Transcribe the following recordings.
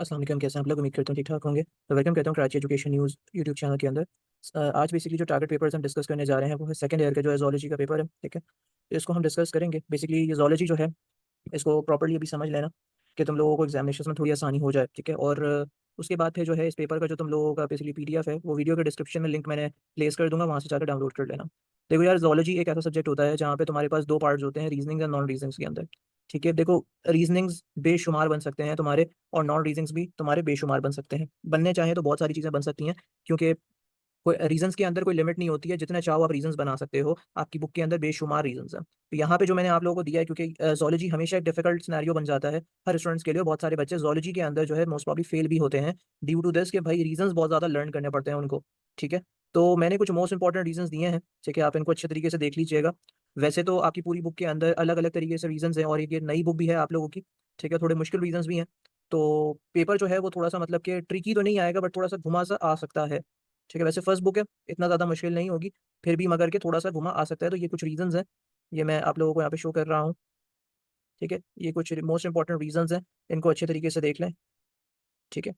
अस्सलाम वालेकुम, कैसे हैं आप लोग? उम्मीद करता हूँ ठीक ठाक होंगे। तो वेलकम कहता हूँ Karachi education news YouTube channel के अंदर। आज बेसिकली जो टारगेट पेपर्स हम डिस्कस करने जा रहे हैं वो है सेकंड ईयर का जो है ज़ूलॉजी का पेपर है, ठीक है। तो इसको हम डिस्कस करेंगे। बेसिकली ये ज़ूलॉजी जो है इसको प्रॉपर्ली अभी समझ लेना कि तुम लोगों को एग्जामिनेशन में थोड़ी आसानी हो जाए, ठीक है। और उसके बाद फिर जो है इस पेपर का जो तुम लोगों का बेसिकली पीडीएफ है वो वीडियो के डिस्क्रिप्शन में लिंक मैंने प्लेस कर दूंगा, वहाँ से जाकर डाउनलोड कर लेना। देखो यार, ज़ूलॉजी एक ऐसा सब्जेक्ट होता है जहाँ पे तुम्हारे पास दो पार्ट्स होते हैं, रीजनिंग एंड नॉन रीजनिंग्स के अंदर, ठीक है। देखो, रीजनिंग्स बेशुमार बन सकते हैं तुम्हारे, और नॉन रीजनिंग्स भी तुम्हारे बेशुमार बन सकते हैं। बनने चाहें तो बहुत सारी चीज़ें बन सकती हैं, क्योंकि कोई रीजंस के अंदर कोई लिमिट नहीं होती है, जितने चाहो आप रीजंस बना सकते हो। आपकी बुक के अंदर बेशुमार रीजंस हैं। तो यहाँ पे जो मैंने आप लोगों को दिया है, क्योंकि ज़ूलॉजी हमेशा एक डिफिकल्ट सिनेरियो बन जाता है हर स्टूडेंट्स के लिए। बहुत सारे बच्चे ज़ूलॉजी के अंदर जो है मोस्ट प्रॉब्ली फेल भी होते हैं ड्यू टू दिस, कि भाई रीजंस बहुत ज़्यादा लर्न करने पड़ते हैं उनको, ठीक है। तो मैंने कुछ मोस्ट इंपॉर्टेंट रीजंस दिए हैं, ठीक है। आप इनको अच्छे तरीके से देख लीजिएगा। वैसे तो आपकी पूरी बुक के अंदर अलग अलग तरीके से रीजंस हैं, और ये नई बुक भी है आप लोगों की, ठीक है। थोड़े मुश्किल रीजंस भी हैं। तो पेपर जो है वो थोड़ा सा मतलब कि ट्रिकी तो नहीं आएगा, बट थोड़ा सा घुमा सा आ सकता है, ठीक है। वैसे फर्स्ट बुक है, इतना ज़्यादा मुश्किल नहीं होगी, फिर भी मगर के थोड़ा सा घुमा आ सकता है। तो ये कुछ रीजंस हैं, ये मैं आप लोगों को यहाँ पे शो कर रहा हूँ, ठीक है। ये कुछ मोस्ट इंपॉर्टेंट रीजंस हैं, इनको अच्छे तरीके से देख लें, ठीक है।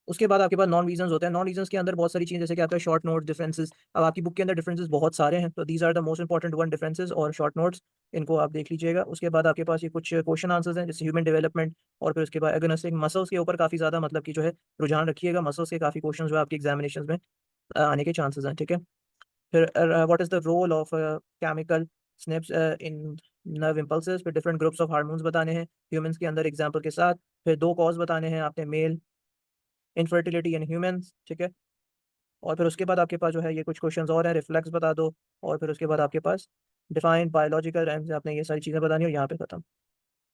उसके बाद आपके पास नॉन रीजंस होते हैं। नॉन रीजंस के अंदर बहुत सारी चीज़ें, जैसे कि आपका शॉर्ट नोट डिफरेंसेस। अब आपकी बुक के अंदर डिफरेंसेस बहुत सारे हैं, तो these are the most important one, differences और शॉर्ट नोट्स। इनको आप देख लीजिएगा। उसके बाद आपके पास ये कुछ क्वेश्चन आंसर्स हैं, जैसे ह्यूमन डेवलपमेंट। और फिर उसके बाद एगोनिस्टिक मसल्स के ऊपर काफ़ी ज़्यादा मतलब कि जो है रुझान रखिएगा। मसल्स के काफ़ी क्वेश्चन जो है आपके एग्जामिनेशन में आने के चांसेस हैं, ठीक है। फिर what is the role of chemical snips in nerve impulses. फिर डिफरेंट ग्रुप्स ऑफ हार्मोन्स बताने हैं ह्यूमंस के अंदर एग्जांपल के साथ। फिर दो कॉज बताने हैं आपने, मेल इनफर्टिलिटी इन ह्यूमंस, ठीक है। और फिर उसके बाद आपके पास जो है ये कुछ क्वेश्चंस और हैं, रिफ्लेक्स बता दो। और फिर उसके बाद आपके पास डिफाइन बायोलॉजिकल रैम्स, आपने ये सारी चीज़ें बतानी है, और यहाँ पे खत्म,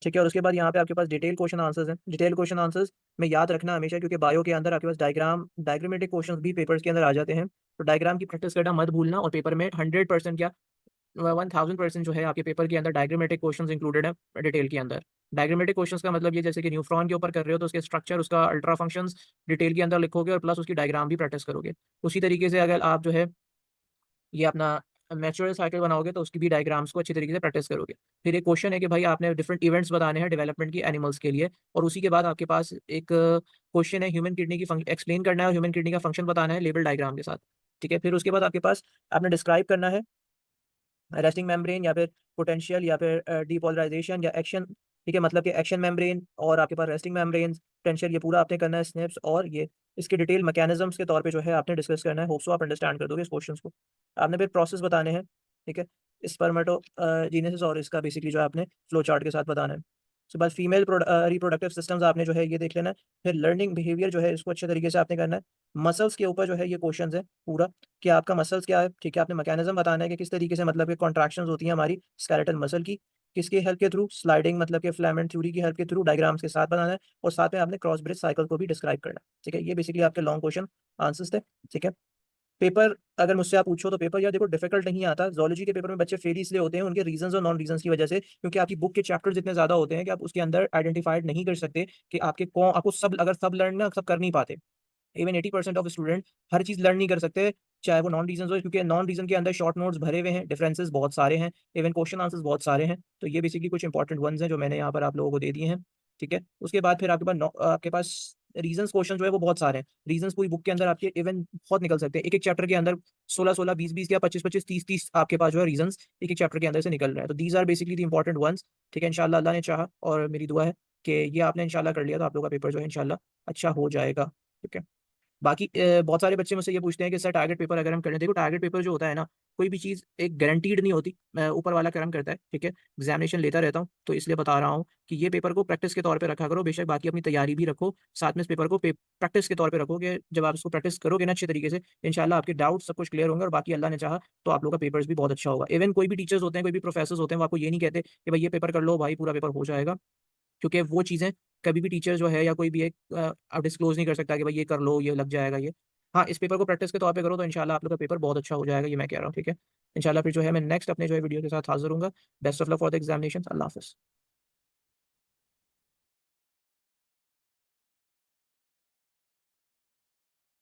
ठीक है। और उसके बाद यहाँ पे आपके पास डिटेल क्वेश्चन आंसर्स हैं। डिटेल क्वेश्चन आंसर्स में याद रखना हमेशा, क्योंकि बायो के अंदर आपके पास डायग्रामेटिक क्वेश्चंस भी पेपर्स के अंदर आ जाते हैं। तो डायग्राम की प्रैक्टिस करना मत भूलना, और पेपर में 100% क्या 1000% जो है आपके पेपर के अंदर डायग्रामेटिक क्वेश्चंस इंक्लूडेड है डिटेल के अंदर। डायग्रामेटिक क्वेश्चंस का मतलब ये, जैसे कि न्यूट्रॉन के ऊपर कर रहे हो तो उसके स्ट्रक्चर, उसका अल्ट्रा फंक्शंस डिटेल के अंदर लिखोगे, और प्लस उसकी डायग्राम भी प्रैक्टिस करोगे। उसी तरीके से अगर आप जो है ये अपना नेचुरल साइकिल बनाओगे तो उसकी भी डायग्राम्स को अच्छी तरीके से प्रैक्टिस करोगे। फिर एक क्वेश्चन है कि भाई आपने डिफरेंट इवेंट्स बताने हैं डेवलपमेंट की एनिमल्स के लिए, और उसी के बाद आपके पास एक क्वेश्चन है ह्यूमन किडनी की एक्सप्लेन करना है, और ह्यूमन किडनी का फंक्शन बताना है लेबल डायग्राम के साथ, ठीक है। फिर उसके बाद आपके पास आपने डिस्क्राइब करना है रेस्टिंग मेम्ब्रेन, या फिर पोटेंशियल, या फिर डीपोलराइजेशन, या एक्शन, ठीक है। मतलब कि एक्शन मेम्ब्रेन, और आपके पास रेस्टिंग मेम्ब्रेन, पोटेंशियल, ये पूरा आपने करना है स्नेप्स, और ये इसके डिटेल मैकेनिज्म्स के तौर पे जो है आपने डिस्कस करना है। होप सो आप अंडरस्टैंड कर दोगे इस क्वेश्चंस को। आपने फिर प्रोसेस बताने हैं, ठीक है, स्पर्मेटोजेनेसिस, और इसका बेसिकली जो है आपने फ्लो चार्ट के साथ बताना है। उसके बाद फीमेल रिप्रोडक्टिव सिस्टम्स आपने जो है ये देख लेना है। फिर लर्निंग बिहेवियर जो है इसको अच्छे तरीके से आपने करना है। मसल्स के ऊपर जो है ये क्वेश्चंस है पूरा, कि आपका मसल्स क्या है, ठीक है। आपने मैकेनिज्म बताना है कि किस तरीके से मतलब कि कॉन्ट्रैक्शंस होती हैं हमारी स्केलेटल मसल की, किसके हेल्प के थ्रू, स्लाइडिंग मतलब कि फ्लेमेंट थ्योरी की हेल्प के थ्रू, डायग्राम्स के साथ बनाना है। और साथ में आपने क्रॉस ब्रिज साइकिल को भी डिस्क्राइब करना है, ठीक है। ये बेसिकली आपके लॉन्ग क्वेश्चन आंसर्स थे, ठीक है। पेपर अगर मुझसे आप पूछो तो पेपर यार देखो डिफिकल्ट नहीं आता। ज़ूलॉजी के पेपर में बच्चे फेल इसलिए होते हैं उनके रीजंस और नॉन रीजंस की वजह से, क्योंकि आपकी बुक के चैप्टर्स इतने ज़्यादा होते हैं कि आप उसके अंदर आइडेंटिफाइड नहीं कर सकते कि आपके कौन, आपको सब, अगर सब लर्न ना सब कर नहीं पाते। Even 80% of student her cheese learn नहीं कर सकते, चाहे वो नॉन रीजन हो, क्योंकि नॉन रीजन के अंदर शॉर्ट नोट्स भरे हुए हैं, डिफरेंसेस बहुत सारे हैं, इवन क्वेश्चन आंसर्स बहुत सारे हैं। तो ये बेसिकली कुछ इंपॉर्टेंट वंस हैं जो मैंने यहाँ पर आप लोगों को दे दिए हैं, ठीक है। उसके बाद फिर आपके पास रीजंस क्वेश्चन जो है वो बहुत सारे हैं। रीजंस पूरी बुक के अंदर आपके इवन बहुत निकल सकते हैं। एक एक चैप्टर के अंदर 16 16 20 20 या 25 25 30 30 आपके पास जो है रीजंस एक एक चैप्टर के अंदर से निकल रहे हैं। तो these are basically the important ones, ठीक है। इंशाल्लाह अल्लाह ने चाहा, और मेरी दुआ है कि ये आपने इंशाल्लाह कर लिया तो आप लोगों का पेपर जो है इंशाल्लाह अच्छा हो जाएगा, ठीक है। बाकी बहुत सारे बच्चे मुझसे ये पूछते हैं कि सर टारगेट पेपर अगर हम करें, देखो टारगेट पेपर जो होता है ना, कोई भी चीज़ एक गारंटीड नहीं होती, ऊपर वाला करम करता है, ठीक है। एग्जामिनेशन लेता रहता हूँ तो इसलिए बता रहा हूँ कि ये पेपर को प्रैक्टिस के तौर पे रखा करो, बेशक बाकी अपनी तैयारी भी रखो, साथ में इस पेपर को प्रैक्टिस के तौर पे रखो, कि जब आप इसको प्रैक्टिस करोगे ना अच्छे तरीके से, इंशाल्लाह आपके डाउट सब कुछ क्लियर होंगे, और बाकी अल्लाह ने चाहा तो आप लोग का पेपर्स भी बहुत अच्छा होगा। इवन कोई भी टीचर्स होते हैं, कोई भी प्रोफेसर्स होते हैं, वो आपको ये नहीं कहते कि भाई ये पेपर कर लो भाई पूरा पेपर हो जाएगा, क्योंकि वो चीज़ें कभी भी टीचर जो है या कोई भी एक आप डिस्क्लोज़ नहीं कर सकता कि भाई ये कर लो, ये लग जाएगा ये। हाँ, इस पेपर को प्रैक्टिस के तौर पे करो तो इंशाल्लाह आप लोग का पेपर बहुत अच्छा हो जाएगा, ये मैं कह रहा हूँ, ठीक है। इंशाल्लाह फिर जो है मैं नेक्स्ट अपने जो है वीडियो के साथ हाज़िर होऊँगा। Best of luck for the examinations. Allah हाफ़िज़।